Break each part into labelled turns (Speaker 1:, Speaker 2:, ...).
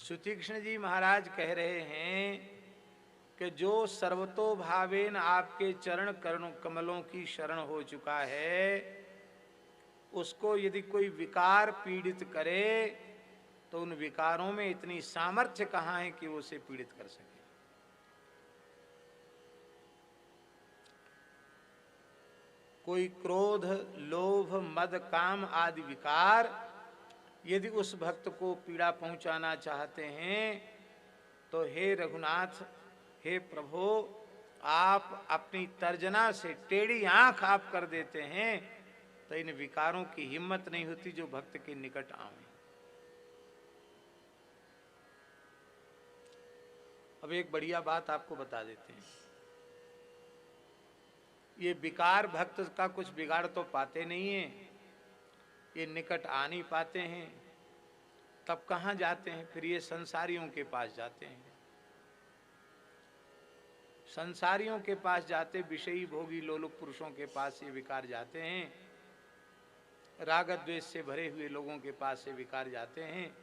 Speaker 1: सुतीक्ष्ण जी महाराज कह रहे हैं कि जो सर्वतो भावेन आपके चरण कर्ण कमलों की शरण हो चुका है, उसको यदि कोई विकार पीड़ित करे तो उन विकारों में इतनी सामर्थ्य कहाँ है कि वो उसे पीड़ित कर सके। कोई क्रोध, लोभ, मद, काम आदि विकार यदि उस भक्त को पीड़ा पहुंचाना चाहते हैं तो हे रघुनाथ, हे प्रभु, आप अपनी तर्जना से टेढ़ी आंख आप कर देते हैं तो इन विकारों की हिम्मत नहीं होती जो भक्त के निकट आए। अब एक बढ़िया बात आपको बता देते हैं। ये विकार भक्त का कुछ बिगाड़ तो पाते नहीं है, ये निकट आ नहीं पाते हैं, तब कहाँ जाते हैं? फिर ये संसारियों के पास जाते हैं। संसारियों के पास जाते, विषयी भोगी लोलुप पुरुषों के पास ये विकार जाते हैं, राग द्वेष से भरे हुए लोगों के पास से विकार जाते हैं,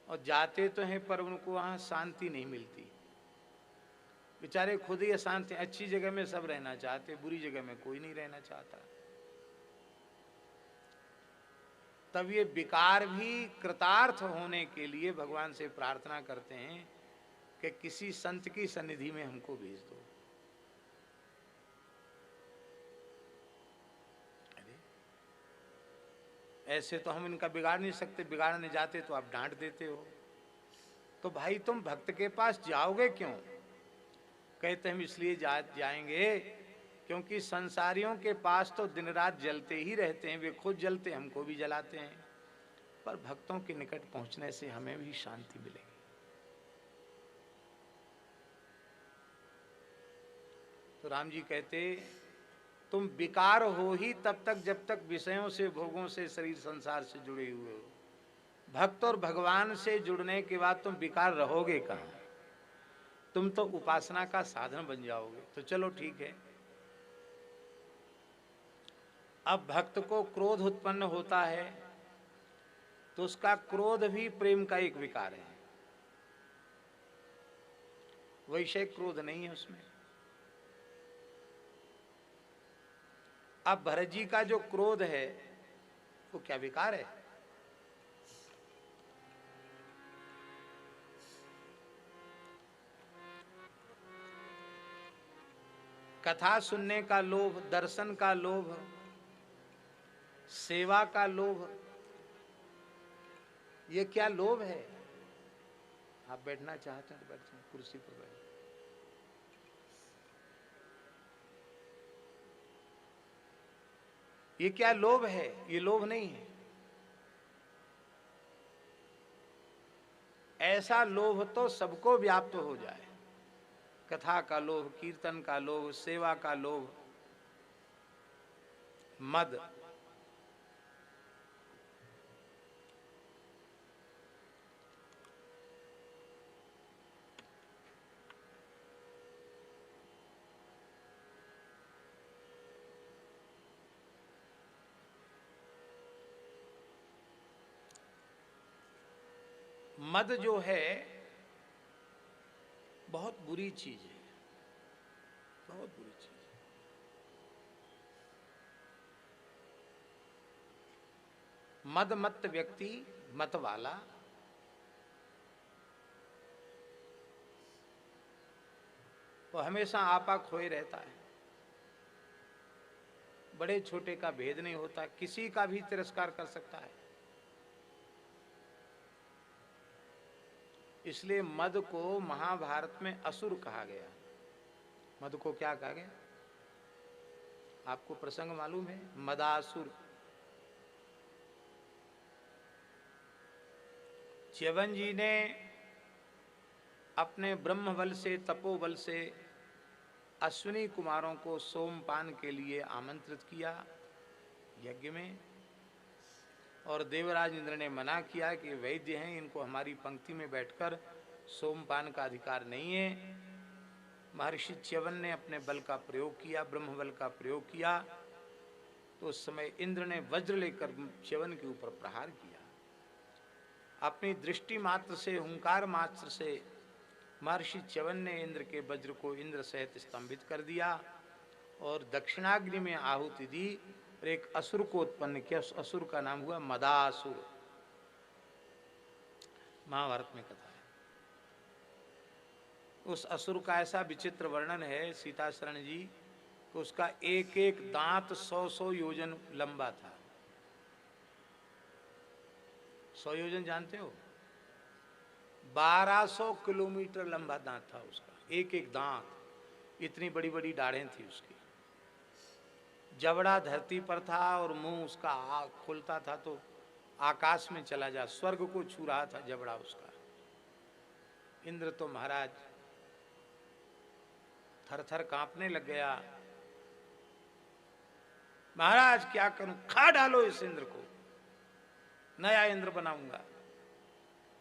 Speaker 1: और जाते तो हैं पर उनको वहां शांति नहीं मिलती। बेचारे खुद ही अशांत हैं। अच्छी जगह में सब रहना चाहते, बुरी जगह में कोई नहीं रहना चाहता। तब ये विकार भी कृतार्थ होने के लिए भगवान से प्रार्थना करते हैं कि किसी संत की सन्निधि में हमको भेज दो। ऐसे तो हम इनका बिगाड़ नहीं सकते, बिगाड़ने जाते तो आप डांट देते हो। तो भाई तुम भक्त के पास जाओगे क्यों? कहते हम इसलिए जाएंगे क्योंकि संसारियों के पास तो दिन रात जलते ही रहते हैं, वे खुद जलते, हमको भी जलाते हैं, पर भक्तों के निकट पहुंचने से हमें भी शांति मिलेगी। तो राम जी कहते तुम विकार हो ही तब तक जब तक विषयों से, भोगों से, शरीर संसार से जुड़े हुए हो। भक्त और भगवान से जुड़ने के बाद तुम विकार रहोगे कहाँ? तुम तो उपासना का साधन बन जाओगे। तो चलो ठीक है। अब भक्त को क्रोध उत्पन्न होता है तो उसका क्रोध भी प्रेम का एक विकार है, वैश्विक क्रोध नहीं है उसमें। अब भरत जी का जो क्रोध है वो क्या विकार है? कथा सुनने का लोभ, दर्शन का लोभ, सेवा का लोभ, ये क्या लोभ है? आप बैठना चाहते हैं तो बैठ जाए, कुर्सी पर बैठ। ये क्या लोभ है? ये लोभ नहीं है। ऐसा लोभ तो सबको व्याप्त हो जाए। कथा का लोभ, कीर्तन का लोभ, सेवा का लोभ, मद, मद जो है बहुत बुरी चीज है, बहुत बुरी चीज है। मदमत्त व्यक्ति, मत वाला, वो हमेशा आपा खोए रहता है। बड़े छोटे का भेद नहीं होता, किसी का भी तिरस्कार कर सकता है। इसलिए मद को महाभारत में असुर कहा गया। मद को क्या कहा गया? आपको प्रसंग मालूम है? मदासुर। च्यवन जी ने अपने ब्रह्म बल से, तपोबल से अश्विनी कुमारों को सोमपान के लिए आमंत्रित किया यज्ञ में, और देवराज इंद्र ने मना किया कि वैद्य हैं, इनको हमारी पंक्ति में बैठकर सोमपान का अधिकार नहीं है। महर्षि च्यवन ने अपने बल का प्रयोग किया, ब्रह्म बल का प्रयोग किया, तो उस समय इंद्र ने वज्र लेकर च्यवन के ऊपर प्रहार किया। अपनी दृष्टि मात्र से, हुंकार मात्र से महर्षि च्यवन ने इंद्र के वज्र को इंद्र सहित स्तंभित कर दिया और दक्षिणाग्नि में आहुति दी और एक असुर को उत्पन्न किया। उस असुर का नाम हुआ मदासुर। महाभारत में कथा है। उस असुर का ऐसा विचित्र वर्णन है सीता शरण जी कि उसका एक एक दांत 100-100 योजन लंबा था। 100 योजन जानते हो? 1200 किलोमीटर लंबा दांत था उसका, एक एक दांत। इतनी बड़ी बड़ी दाढ़ें थी उसकी। जबड़ा धरती पर था और मुंह उसका खुलता था तो आकाश में चला जा, स्वर्ग को छू रहा था जबड़ा उसका। इंद्र तो महाराज थर थर कांपने लग गया। महाराज क्या करूं, खा डालो इस इंद्र को, नया इंद्र बनाऊंगा।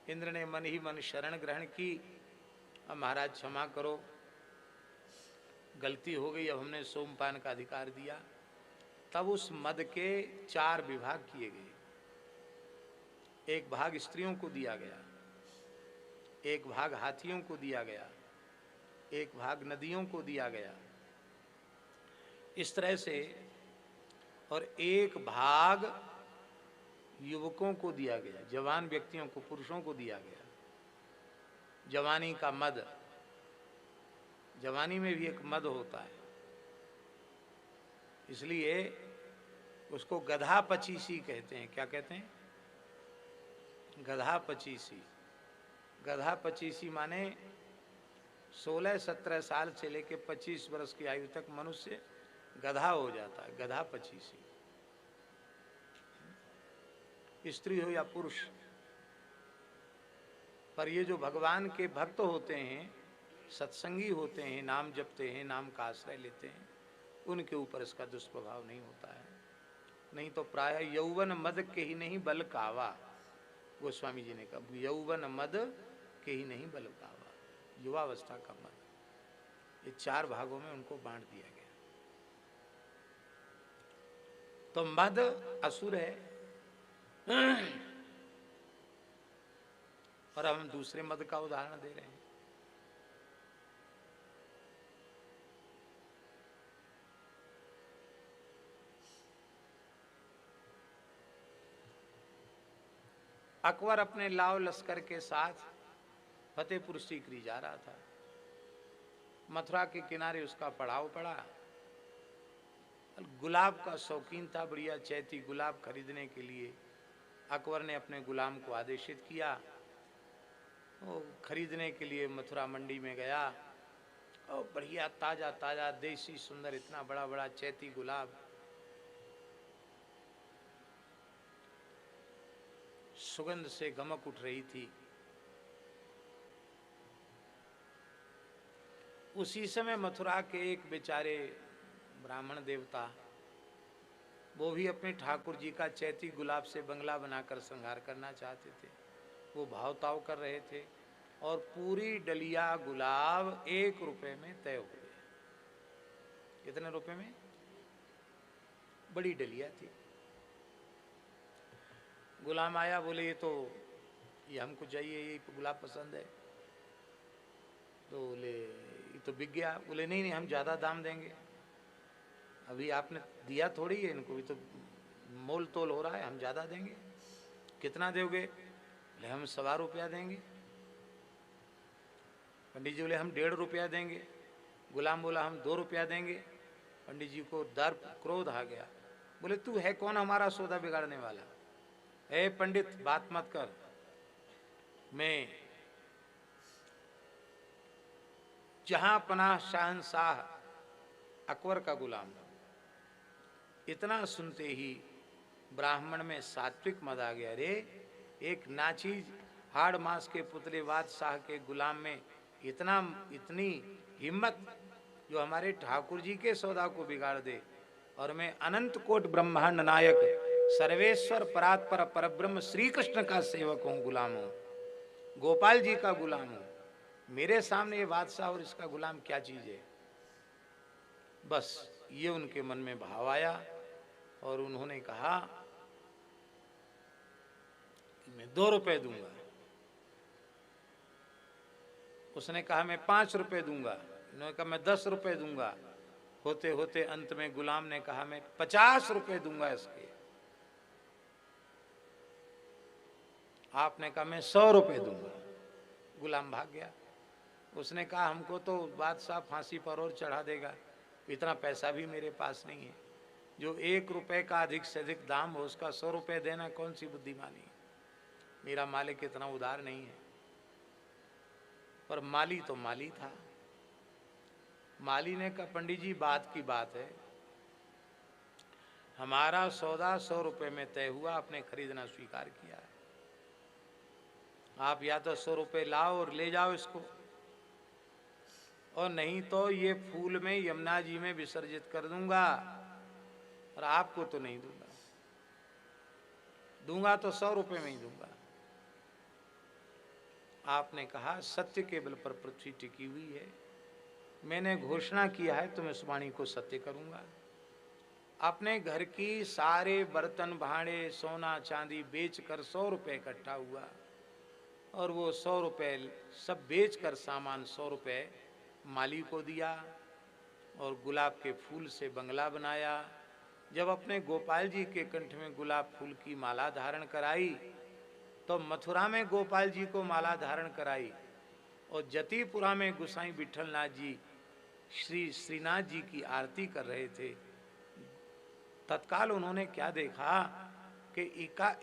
Speaker 1: इंद्र ने मन ही मन शरण ग्रहण की। अब महाराज क्षमा करो, गलती हो गई, अब हमने सोमपान का अधिकार दिया। तब उस मद के 4 विभाग किए गए। एक भाग स्त्रियों को दिया गया, एक भाग हाथियों को दिया गया, एक भाग नदियों को दिया गया, इस तरह से, और एक भाग युवकों को दिया गया, जवान व्यक्तियों को, पुरुषों को दिया गया। जवानी का मद, जवानी में भी एक मद होता है, इसलिए उसको गधा पचीसी कहते हैं। क्या कहते हैं? गधा पचीसी। गधा पचीसी माने 16-17 साल से लेकर 25 वर्ष की आयु तक मनुष्य गधा हो जाता है, गधा पचीसी। स्त्री हो या पुरुष। पर ये जो भगवान के भक्त होते हैं, सत्संगी होते हैं, नाम जपते हैं, नाम का आश्रय लेते हैं, उनके ऊपर इसका दुष्प्रभाव नहीं होता है। नहीं तो प्राय यौवन मद के ही नहीं बल कावा, गोस्वामी जी ने कहा, यौवन मद के ही नहीं बल कावा, युवावस्था का मद। ये 4 भागों में उनको बांट दिया गया। तो मद असुर है। और अब हम दूसरे मद का उदाहरण दे रहे हैं। अकबर अपने लाव लश्कर के साथ फतेहपुर सीकरी जा रहा था। मथुरा के किनारे उसका पड़ाव पड़ा। गुलाब का शौकीन था, बढ़िया चैती गुलाब खरीदने के लिए अकबर ने अपने गुलाम को आदेशित किया। वो खरीदने के लिए मथुरा मंडी में गया और बढ़िया ताजा ताजा देसी सुंदर इतना बड़ा बड़ा चैती गुलाब, सुगंध से गमक उठ रही थी। उसी समय मथुरा के एक बेचारे ब्राह्मण देवता, वो भी अपने ठाकुर जी का चैती गुलाब से बंगला बनाकर श्रृंगार करना चाहते थे। वो भावताव कर रहे थे और पूरी डलिया गुलाब 1 रुपए में तय हो गए। कितने रुपए में? बड़ी डलिया थी। गुलाम आया, बोले ये हमको चाहिए, ये गुलाब पसंद है। तो बोले ये तो बिक गया। बोले नहीं नहीं, हम ज़्यादा दाम देंगे, अभी आपने दिया थोड़ी है इनको, भी तो मोल तोल हो रहा है, हम ज़्यादा देंगे। कितना दोगे? बोले हम 1.25 रुपया देंगे। पंडित जी बोले हम 1.5 रुपया देंगे। गुलाम बोला हम 2 रुपया देंगे। पंडित जी को दर्प क्रोध आ गया। बोले तू है कौन हमारा सौदा बिगाड़ने वाला? ए पंडित, बात मत कर, मैं जहां पनाह शहंशाह अकबर का गुलाम। इतना सुनते ही ब्राह्मण में सात्विक मद आ गया। रे, एक नाचीज हाड़ मास के पुतले बादशाह के गुलाम में इतनी हिम्मत, जो हमारे ठाकुर जी के सौदा को बिगाड़ दे। और मैं अनंत कोट ब्रह्मांड नायक सर्वेश्वर परात्पर परब्रह्म श्री कृष्ण का सेवक हूँ, गुलाम हूँ, गोपाल जी का गुलाम हूँ। मेरे सामने ये बादशाह और इसका गुलाम क्या चीज है? बस ये उनके मन में भाव आया और उन्होंने कहा मैं 2 रुपए दूंगा। उसने कहा मैं 5 रुपए दूंगा। उन्होंने कहा मैं 10 रुपए दूंगा। होते होते अंत में गुलाम ने कहा मैं 50 रुपए दूंगा इसके। आपने कहा मैं 100 रुपए दूंगा। गुलाम भाग गया। उसने कहा हमको तो बादशाह फांसी पर और चढ़ा देगा, इतना पैसा भी मेरे पास नहीं है। जो 1 रुपए का अधिक से अधिक दाम हो उसका 100 रुपए देना कौन सी बुद्धिमानी है। मेरा मालिक इतना उदार नहीं है। पर माली तो माली था। माली ने कहा पंडित जी बात की बात है, हमारा सौदा 100 रुपए में तय हुआ, आपने खरीदना स्वीकार किया है। आप या तो 100 रुपए लाओ और ले जाओ इसको, और नहीं तो ये फूल में यमुना जी में विसर्जित कर दूंगा, और आपको तो नहीं दूंगा। दूंगा तो 100 रुपए में ही दूंगा। आपने कहा सत्य के बल पर पृथ्वी टिकी हुई है, मैंने घोषणा किया है तो मैं उस वाणी को सत्य करूंगा। अपने घर की सारे बर्तन भांडे सोना चांदी बेचकर 100 रुपए इकट्ठा हुआ, और वो 100 रुपए सब बेचकर सामान 100 रुपए माली को दिया, और गुलाब के फूल से बंगला बनाया। जब अपने गोपाल जी के कंठ में गुलाब फूल की माला धारण कराई, तो मथुरा में गोपाल जी को माला धारण कराई, और जतीपुरा में गुसाई विठलनाथ जी श्री श्रीनाथ जी की आरती कर रहे थे। तत्काल उन्होंने क्या देखा कि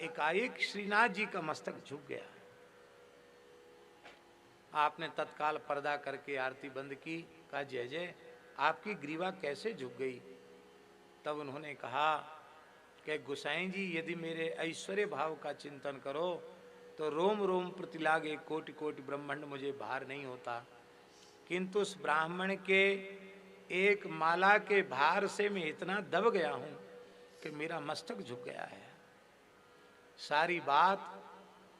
Speaker 1: एकाएक श्रीनाथ जी का मस्तक झुक गया। आपने तत्काल पर्दा करके आरती बंद की, कहा जय जय, आपकी ग्रीवा कैसे झुक गई। तब उन्होंने कहा कि गोसाई जी यदि मेरे ऐश्वर्य भाव का चिंतन करो तो रोम रोम प्रतिलागे कोटि कोटि ब्रह्मांड मुझे भार नहीं होता, किंतु उस ब्राह्मण के एक माला के भार से मैं इतना दब गया हूं कि मेरा मस्तक झुक गया है। सारी बात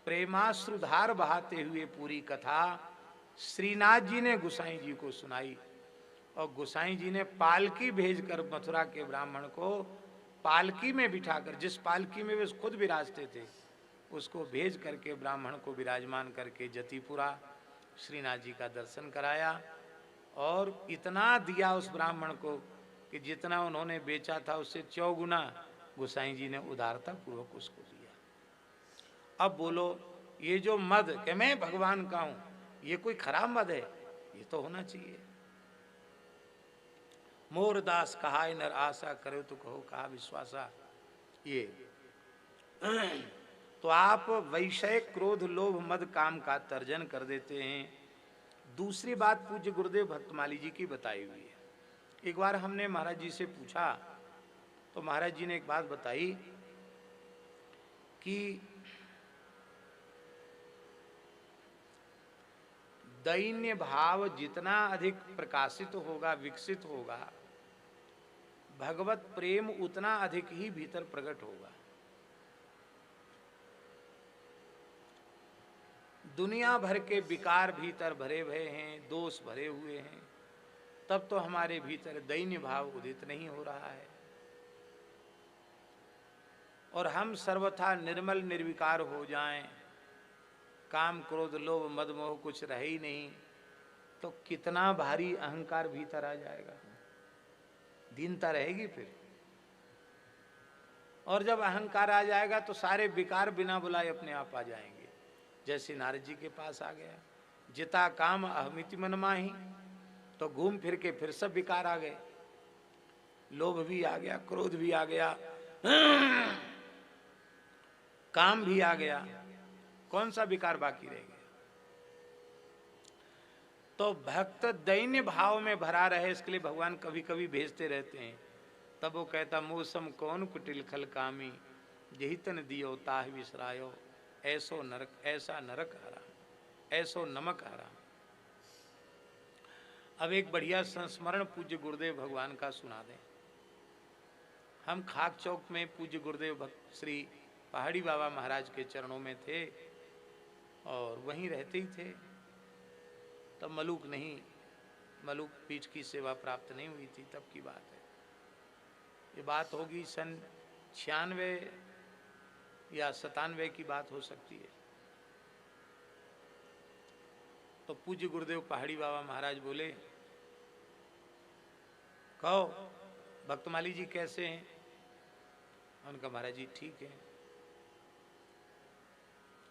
Speaker 1: प्रेमाश्रुधार बहाते हुए पूरी कथा श्रीनाथ जी ने गोसाई जी को सुनाई, और गोसाई जी ने पालकी भेजकर मथुरा के ब्राह्मण को पालकी में बिठाकर, जिस पालकी में वे खुद विराजते थे, उसको भेज करके ब्राह्मण को विराजमान करके जतीपुरा श्रीनाथ जी का दर्शन कराया, और इतना दिया उस ब्राह्मण को कि जितना उन्होंने बेचा था उससे 4 गुना गोसाई जी ने उदारता पूर्वक उसको दिया। अब बोलो, ये जो मद कि मैं भगवान का हूं, ये कोई खराब मद है? ये तो होना चाहिए। मोरदास कहा नर आशा करे तो कहो कहा विश्वासा। ये तो आप वैषयिक क्रोध लोभ मद काम का तर्जन कर देते हैं। दूसरी बात पूज्य गुरुदेव भक्तमाली जी की बताई हुई है। एक बार हमने महाराज जी से पूछा तो महाराज जी ने एक बात बताई कि दैन्य भाव जितना अधिक प्रकाशित होगा, विकसित होगा, भगवत प्रेम उतना अधिक ही भीतर प्रकट होगा। दुनिया भर के विकार भीतर भरे भरे हैं, दोष भरे हुए हैं, तब तो हमारे भीतर दैन्य भाव उदित नहीं हो रहा है, और हम सर्वथा निर्मल निर्विकार हो जाएं, काम क्रोध लोभ मद मोह कुछ रहे ही नहीं, तो कितना भारी अहंकार भीतर आ जाएगा, दीनता रहेगी फिर। और जब अहंकार आ जाएगा तो सारे विकार बिना बुलाए अपने आप आ जाएंगे। जैसे नारद जी के पास आ गया, जिता काम अहमिति मन माही, तो घूम फिर के फिर सब विकार आ गए, लोभ भी आ गया, क्रोध भी आ गया, काम भी आ गया, कौन सा विकार बाकी रह गया। तो भक्त दैन्य भाव में भरा रहे, इसके लिए भगवान कभी कभी भेजते रहते हैं। तब वो कहता मौसम कौन कुटिल खल कामी, यही तन दियो ताह विसरायो, ऐसो नरक ऐसा नरक हरा, ऐसो नमक हरा। अब एक बढ़िया संस्मरण पूज्य गुरुदेव भगवान का सुना दें। हम खाक चौक में पूज्य गुरुदेव भक्त श्री पहाड़ी बाबा महाराज के चरणों में थे और वहीं रहते ही थे। तब मलूक पीठ की सेवा प्राप्त नहीं हुई थी, तब की बात है। ये बात होगी सन 96 या 97 की बात हो सकती है। तो पूज्य गुरुदेव पहाड़ी बाबा महाराज बोले, कहो भक्तमाली जी कैसे हैं? उनका महाराज जी ठीक है।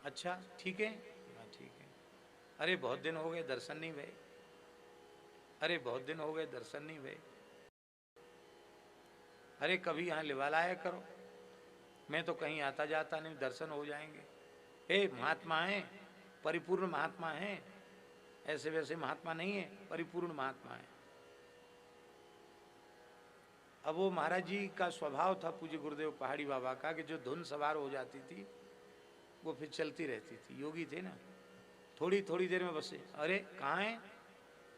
Speaker 1: अच्छा ठीक है? हाँ ठीक है। अरे बहुत दिन हो गए दर्शन नहीं भये, अरे बहुत दिन हो गए दर्शन नहीं भये, अरे कभी यहाँ लिवा लाया करो, मैं तो कहीं आता जाता नहीं, दर्शन हो जाएंगे। हे महात्मा है, परिपूर्ण महात्मा है, ऐसे वैसे महात्मा नहीं है, परिपूर्ण महात्मा है। अब वो महाराज जी का स्वभाव था पूज्य गुरुदेव पहाड़ी बाबा का कि जो धुन सवार हो जाती थी वो फिर चलती रहती थी। योगी थे ना, थोड़ी थोड़ी देर में बसे, अरे कहाँ हैं?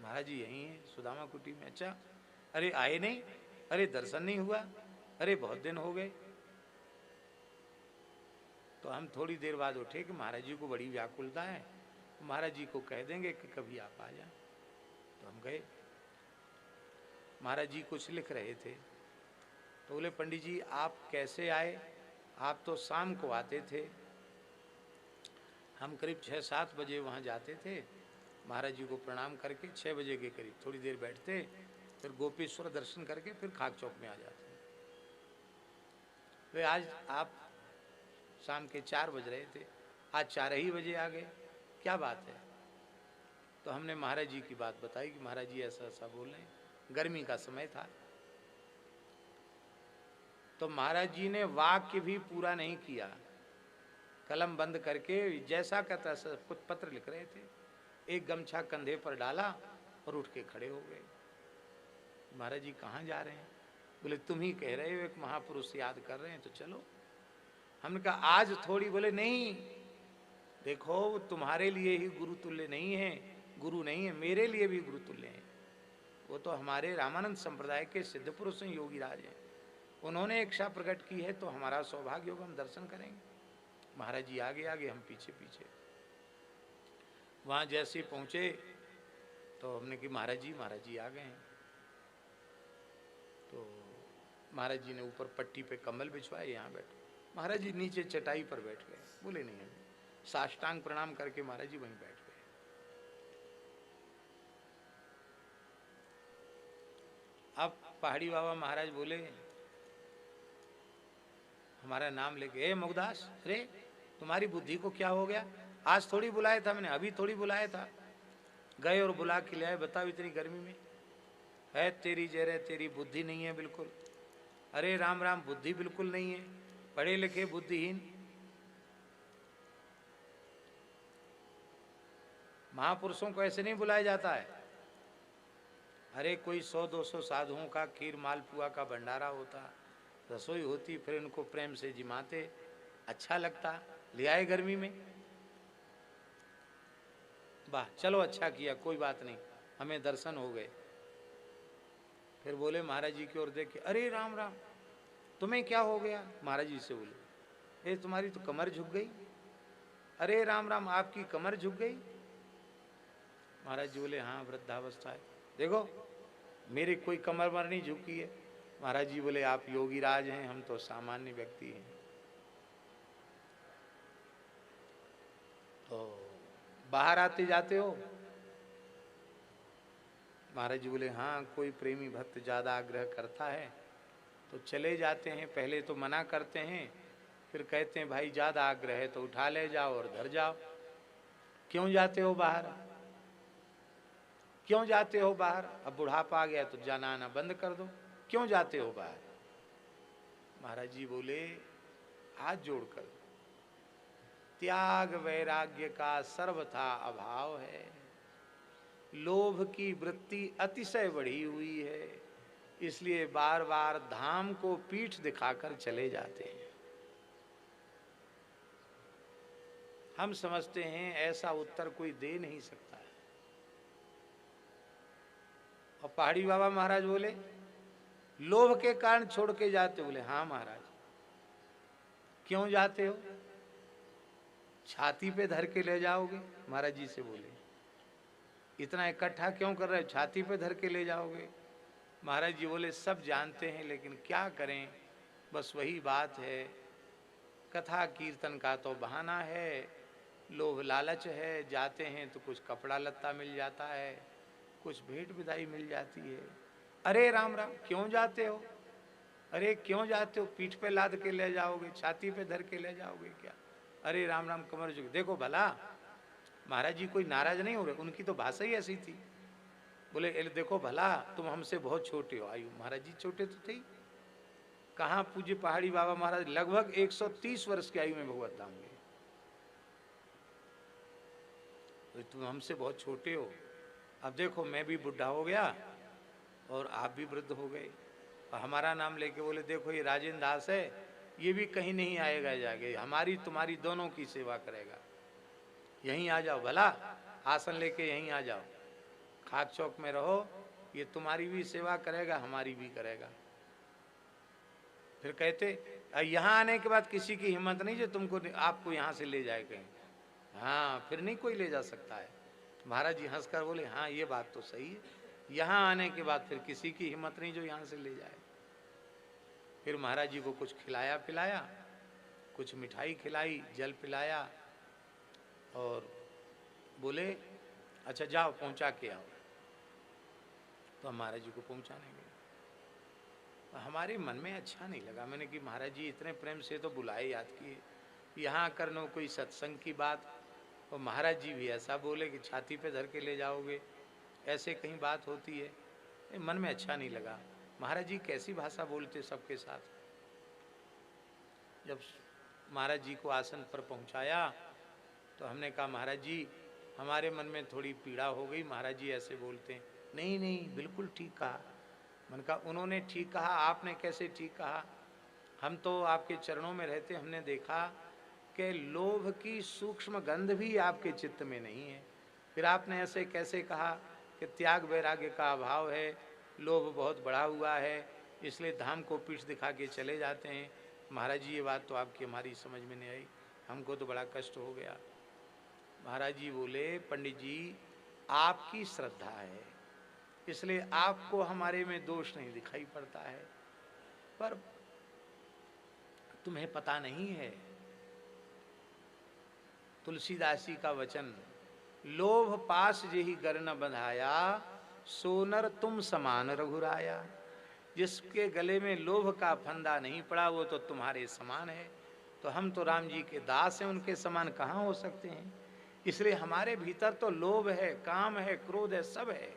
Speaker 1: महाराज जी यहीं हैं सुदामा कुटी में। अच्छा, अरे आए नहीं? अरे दर्शन नहीं हुआ, अरे बहुत दिन हो गए। तो हम थोड़ी देर बाद उठे कि महाराज जी को बड़ी व्याकुलता है, महाराज जी को कह देंगे कि कभी आप आ जाए। तो हम गए, महाराज जी कुछ लिख रहे थे। तो बोले पंडित जी आप कैसे आए? आप तो शाम को आते थे। हम करीब 6-7 बजे वहाँ जाते थे, महाराज जी को प्रणाम करके 6 बजे के करीब थोड़ी देर बैठते, फिर गोपेश्वर दर्शन करके फिर खाक चौक में आ जाते। तो आज आप शाम के 4 बज रहे थे, आज 4 ही बजे आ गए, क्या बात है? तो हमने महाराज जी की बात बताई कि महाराज जी ऐसा ऐसा बोल रहे हैं, गर्मी का समय था। तो महाराज जी ने वाक्य भी पूरा नहीं किया, कलम बंद करके जैसा का तैसा कुछ पत्र लिख रहे थे, एक गमछा कंधे पर डाला और उठ के खड़े हो गए। महाराज जी कहाँ जा रहे हैं? बोले तुम ही कह रहे हो एक महापुरुष याद कर रहे हैं तो चलो। हमने कहा आज थोड़ी। बोले नहीं, देखो तुम्हारे लिए ही गुरु तुल्य नहीं है, गुरु नहीं है, मेरे लिए भी गुरु तुल्य है। वो तो हमारे रामानंद संप्रदाय के सिद्ध पुरुष हैं, योगी राज हैं, उन्होंने इच्छा प्रकट की है तो हमारा सौभाग्य होगा, हम दर्शन करेंगे। महाराज जी आगे आगे, हम पीछे पीछे। वहाँ जैसे पहुँचे तो हमने कि महाराज जी आ गए हैं। तो महाराज जी ने ऊपर पट्टी पे कम्बल बिछवाए, यहाँ बैठो। महाराज जी नीचे चटाई पर बैठ गए। बोले नहीं, हमें साष्टांग प्रणाम करके महाराज जी वहीं बैठ गए। अब पहाड़ी बाबा महाराज बोले, हमारा नाम लेके, ए मुगदास, अरे तुम्हारी बुद्धि को क्या हो गया? आज थोड़ी बुलाया था मैंने, अभी थोड़ी बुलाया था, गए और बुला के ले आए। बताओ इतनी गर्मी में है तेरी जहर, तेरी बुद्धि नहीं है बिल्कुल। अरे राम राम, बुद्धि बिल्कुल नहीं है, पढ़े लिखे बुद्धिहीन। महापुरुषों को ऐसे नहीं बुलाया जाता है। अरे कोई 100-200 साधुओं का खीर मालपुआ का भंडारा होता, रसोई होती, फिर उनको प्रेम से जिमाते, अच्छा लगता, ले आए गर्मी में। वाह चलो अच्छा किया, कोई बात नहीं, हमें दर्शन हो गए। फिर बोले महाराज जी की ओर देख के, अरे राम राम तुम्हें क्या हो गया? महाराज जी से बोले, ए तुम्हारी तो कमर झुक गई। अरे राम राम आपकी कमर झुक गई? महाराज जी बोले हाँ वृद्धावस्था है। देखो मेरी कोई कमर मर नहीं झुकी है। महाराज जी बोले आप योगी राज हैं, हम तो सामान्य व्यक्ति हैं। तो बाहर आते जाते हो? महाराज जी बोले हाँ, कोई प्रेमी भक्त ज़्यादा आग्रह करता है तो चले जाते हैं। पहले तो मना करते हैं, फिर कहते हैं भाई ज़्यादा आग्रह है तो उठा ले जाओ और धर जाओ। क्यों जाते हो बाहर? क्यों जाते हो बाहर? अब बुढ़ापा आ गया तो जाना आना बंद कर दो, क्यों जाते हो बाहर? महाराज जी बोले हाथ जोड़कर, त्याग वैराग्य का सर्वथा अभाव है, लोभ की वृत्ति अतिशय बढ़ी हुई है, इसलिए बार बार धाम को पीठ दिखाकर चले जाते हैं। हम समझते हैं ऐसा उत्तर कोई दे नहीं सकता है। और पहाड़ी बाबा महाराज बोले लोभ के कारण छोड़ के जाते? बोले हाँ महाराज। क्यों जाते हो? छाती पे धर के ले जाओगे? महाराज जी से बोले इतना इकट्ठा क्यों कर रहे हो, छाती पे धर के ले जाओगे? महाराज जी बोले सब जानते हैं लेकिन क्या करें, बस वही बात है, कथा कीर्तन का तो बहाना है, लोभ लालच है, जाते हैं तो कुछ कपड़ा लत्ता मिल जाता है, कुछ भेंट विदाई मिल जाती है। अरे राम राम, क्यों जाते हो? अरे क्यों जाते हो? पीठ पे लाद के ले जाओगे, छाती पे धर के ले जाओगे क्या? अरे राम राम, कमर झुक। देखो भला महाराज जी कोई नाराज नहीं हो रहे, उनकी तो भाषा ही ऐसी थी। बोले देखो भला तुम हमसे बहुत छोटे हो आयु। महाराज जी छोटे तो थे ही। कहाँ पूज्य पहाड़ी बाबा महाराज लगभग 130 वर्ष की आयु में भगवत धाम गए। तो तुम हमसे बहुत छोटे हो। अब देखो मैं भी बुढ़ा हो गया और आप भी वृद्ध हो गए, और हमारा नाम लेके बोले देखो ये राजेंद्र दास है, ये भी कहीं नहीं आएगा जाके, हमारी तुम्हारी दोनों की सेवा करेगा। यहीं आ जाओ भला, आसन लेके यहीं आ जाओ, खाक चौक में रहो, ये तुम्हारी भी सेवा करेगा, हमारी भी करेगा। फिर कहते यहाँ आने के बाद किसी की हिम्मत नहीं जो तुमको आपको यहाँ से ले जाए कहीं। हाँ फिर नहीं कोई ले जा सकता है। महाराज जी हंसकर बोले हाँ ये बात तो सही है, यहाँ आने के बाद फिर किसी की हिम्मत नहीं जो यहाँ से ले जाए। फिर महाराज जी को कुछ खिलाया पिलाया, कुछ मिठाई खिलाई, जल पिलाया, और बोले अच्छा जाओ पहुंचा के आओ। तो हम महाराज जी को पहुंचाने गए। हमारे मन में अच्छा नहीं लगा। मैंने कि महाराज जी इतने प्रेम से तो बुलाए, याद किए, यहाँ करना कोई सत्संग की बात, और महाराज जी भी ऐसा बोले कि छाती पे धर के ले जाओगे, ऐसे कहीं बात होती है। मन में अच्छा नहीं लगा। महाराज जी कैसी भाषा बोलते सबके साथ। जब महाराज जी को आसन पर पहुंचाया तो हमने कहा महाराज जी हमारे मन में थोड़ी पीड़ा हो गई, महाराज जी ऐसे बोलते हैं। नहीं नहीं बिल्कुल ठीक कहा। मैंने कहा उन्होंने ठीक कहा, आपने कैसे ठीक कहा? हम तो आपके चरणों में रहते, हमने देखा कि लोभ की सूक्ष्म गंध भी आपके चित्त में नहीं है, फिर आपने ऐसे कैसे कहा कि त्याग वैराग्य का अभाव है, लोभ बहुत बढ़ा हुआ है, इसलिए धाम को पीठ दिखा के चले जाते हैं। महाराज जी ये बात तो आपकी हमारी समझ में नहीं आई, हमको तो बड़ा कष्ट हो गया। महाराज जी बोले पंडित जी आपकी श्रद्धा है, इसलिए आपको हमारे में दोष नहीं दिखाई पड़ता है, पर तुम्हें पता नहीं है तुलसीदास जी का वचन, लोभ पास जेहि गर न बंधाया, सोनर तुम समान रघुराया। जिसके गले में लोभ का फंदा नहीं पड़ा वो तो तुम्हारे समान है। तो हम तो राम जी के दास हैं, उनके समान कहाँ हो सकते हैं? इसलिए हमारे भीतर तो लोभ है, काम है, क्रोध है, सब है।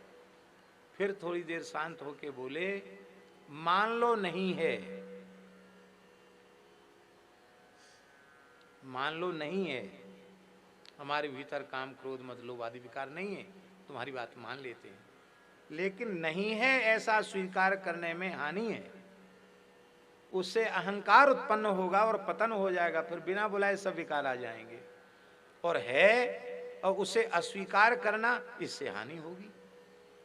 Speaker 1: फिर थोड़ी देर शांत होके बोले मान लो नहीं है, मान लो नहीं है, हमारे भीतर काम क्रोध मद लोभ आदि विकार नहीं है, तुम्हारी बात मान लेते हैं, लेकिन नहीं है ऐसा स्वीकार करने में हानि है। उससे अहंकार उत्पन्न होगा और पतन हो जाएगा, फिर बिना बुलाए सब विकार आ जाएंगे। और है और उसे अस्वीकार करना, इससे हानि होगी।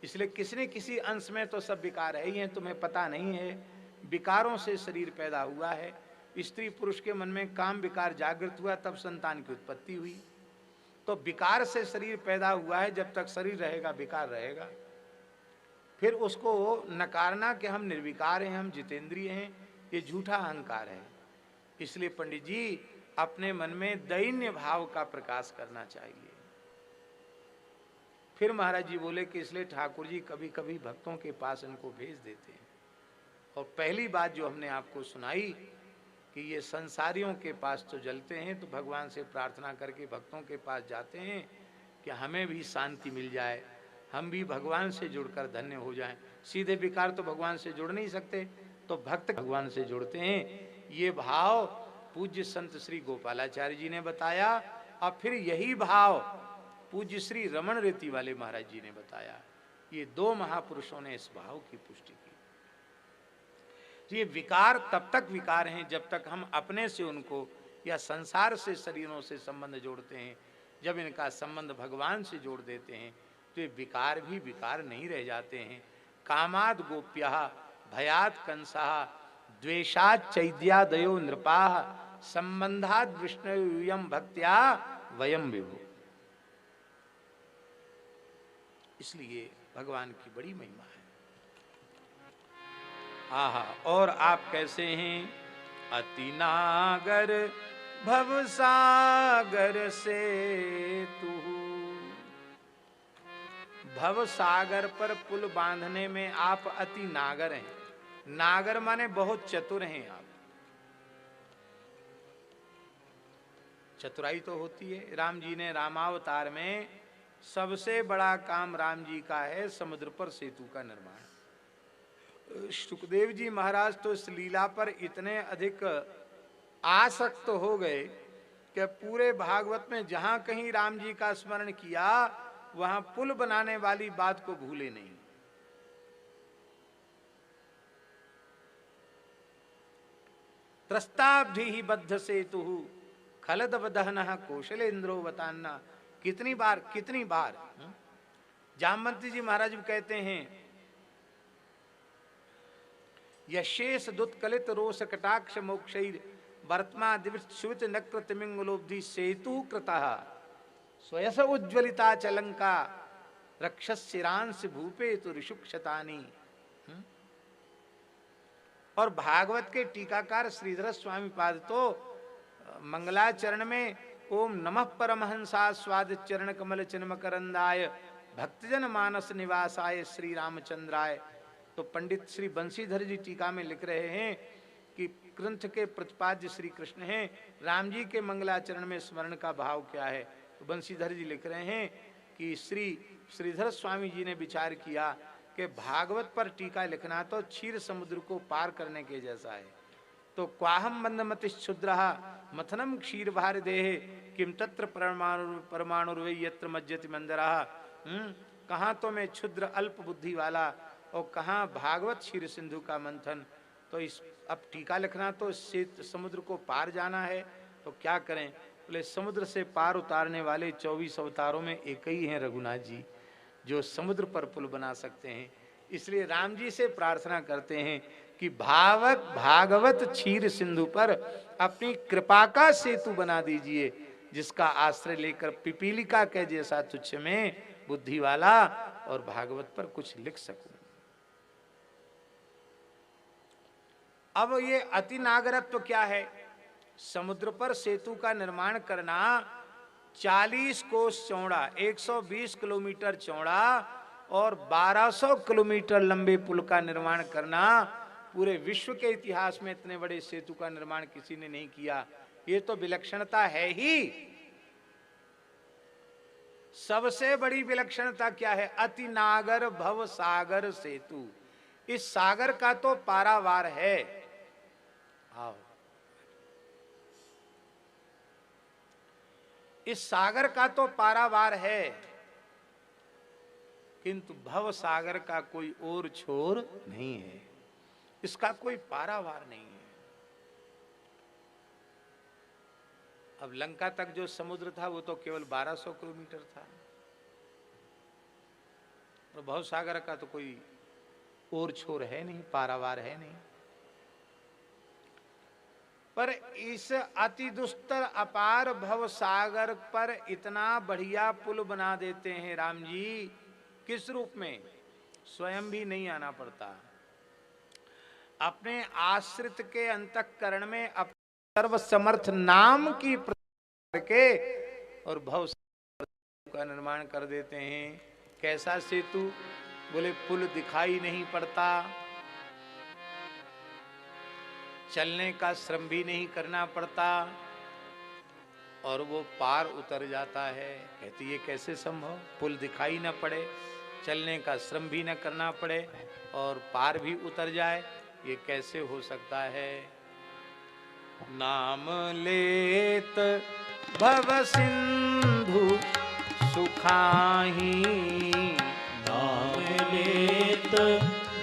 Speaker 1: इसलिए किसी न किसी अंश में तो सब विकार है ही हैं, तुम्हें पता नहीं है। विकारों से शरीर पैदा हुआ है। स्त्री पुरुष के मन में काम विकार जागृत हुआ तब संतान की उत्पत्ति हुई। तो विकार से शरीर पैदा हुआ है, जब तक शरीर रहेगा विकार रहेगा। फिर उसको नकारना कि हम निर्विकार हैं, हम जितेंद्रिय हैं, ये झूठा अहंकार है। इसलिए पंडित जी अपने मन में दैन्य भाव का प्रकाश करना चाहिए। फिर महाराज जी बोले कि इसलिए ठाकुर जी कभी कभी भक्तों के पास इनको भेज देते हैं। और पहली बात जो हमने आपको सुनाई कि ये संसारियों के पास तो जलते हैं, तो भगवान से प्रार्थना करके भक्तों के पास जाते हैं कि हमें भी शांति मिल जाए, हम भी भगवान से जुड़कर धन्य हो जाएं। सीधे विकार तो भगवान से जुड़ नहीं सकते, तो भक्त भगवान से जुड़ते हैं। ये भाव पूज्य संत श्री गोपालाचार्य जी ने बताया, और फिर यही भाव पूज्य श्री रमण रेती वाले महाराज जी ने बताया। ये दो महापुरुषों ने इस भाव की पुष्टि की। ये विकार तब तक विकार हैं जब तक हम अपने से उनको या संसार से शरीरों से संबंध जोड़ते हैं। जब इनका संबंध भगवान से जोड़ देते हैं तो ये विकार भी विकार नहीं रह जाते हैं। कामाद गोप्यः भयात कंसः द्वेषात् चैद्यादयो नृपाः संबंधाद विष्णुयं भक्त्या वयम विभु। इसलिए भगवान की बड़ी महिमा है। आहा, और आप कैसे हैं? अति नागर भवसागर से तू। भव सागर पर पुल बांधने में आप अति नागर हैं। नागर माने बहुत चतुर हैं आप। चतुराई तो होती है। राम जी ने रामावतार में सबसे बड़ा काम राम जी का है समुद्र पर सेतु का निर्माण। सुखदेव जी महाराज तो इस लीला पर इतने अधिक आसक्त हो गए कि पूरे भागवत में जहां कहीं राम जी का स्मरण किया वहां पुल बनाने वाली बात को भूले नहीं। त्रस्ताब्धि ही बद्ध सेतु खलद वदहन कौशलेन्द्रो वतान्ना। कितनी बार जामवंती जी महाराज भी कहते हैं, यशेष दुत्कलित रोष कटाक्ष मोक्षैर वर्तमा दिवित नक्र तिमिंगलोब्धि सेतु कृतः स्वयस उज्ज्वलिता चलंका रक्षस्यरांश भूपे तो ऋषुक्षतानी। और भागवत के टीकाकार श्रीधर स्वामी पाद तो मंगलाचरण में ओम नमः परमहंसा स्वाद चरण कमल चिन्म करंदाय भक्तजन मानस निवासाय श्री रामचंद्राय। तो पंडित श्री बंशीधर जी टीका में लिख रहे हैं कि ग्रंथ के प्रतिपाद्य श्री कृष्ण हैं, राम जी के मंगलाचरण में स्मरण का भाव क्या है। तो बंशीधर जी लिख रहे हैं कि श्रीधर स्वामी जी ने विचार किया कि भागवत पर टीका लिखना तो क्षीर समुद्र को पार करने के जैसा है। तो क्वाहम मंदमति क्षुद्र मथनम क्षीर भार देह किम तत्र परमाणुर्वै यत्र मज्जति मंदरा। कहाँ तो मैं क्षुद्र अल्प बुद्धि वाला और कहाँ भागवत क्षीर सिंधु का मंथन। तो इस अब टीका लिखना तो समुद्र को पार जाना है, तो क्या करें। बोले समुद्र से पार उतारने वाले 24 अवतारों में एक ही हैं रघुनाथ जी, जो समुद्र पर पुल बना सकते हैं। इसलिए राम जी से प्रार्थना करते हैं कि भागवत क्षीर सिंधु पर अपनी कृपा का सेतु बना दीजिए, जिसका आश्रय लेकर पिपीलिका के जैसा तुच्छ में बुद्धि वाला और भागवत पर कुछ लिख सकूं। अब ये अति नागरत्व क्या है। समुद्र पर सेतु का निर्माण करना 40 कोस चौड़ा, 120 किलोमीटर चौड़ा और 1200 किलोमीटर लंबे पुल का निर्माण करना, पूरे विश्व के इतिहास में इतने बड़े सेतु का निर्माण किसी ने नहीं किया। ये तो विलक्षणता है ही। सबसे बड़ी विलक्षणता क्या है। अति नागर भव सागर सेतु। इस सागर का तो पारावार है। आओ, इस सागर का तो पारावार है, किंतु भव सागर का कोई और छोर नहीं है। इसका कोई पारावार नहीं है। अब लंका तक जो समुद्र था वो तो केवल 1200 किलोमीटर था, और भव सागर का तो कोई और छोर है नहीं, पारावार है नहीं। पर इस अति दुस्तर अपार भव सागर पर इतना बढ़िया पुल बना देते हैं राम जी। किस रूप में। स्वयं भी नहीं आना पड़ता, अपने आश्रित के अंतःकरण में सर्वसमर्थ नाम की करके और भव का निर्माण कर देते हैं। कैसा सेतु। बोले पुल दिखाई नहीं पड़ता, चलने का श्रम भी नहीं करना पड़ता और वो पार उतर जाता है। कहती ये कैसे संभव। पुल दिखाई न पड़े, चलने का श्रम भी न करना पड़े और पार भी उतर जाए, ये कैसे हो सकता है। नाम लेत भव सिंधु सुखाही,
Speaker 2: नाम लेत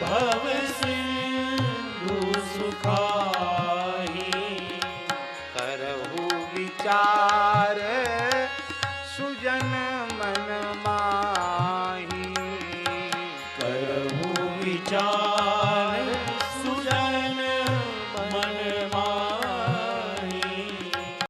Speaker 2: भव सिंधु सुखाही।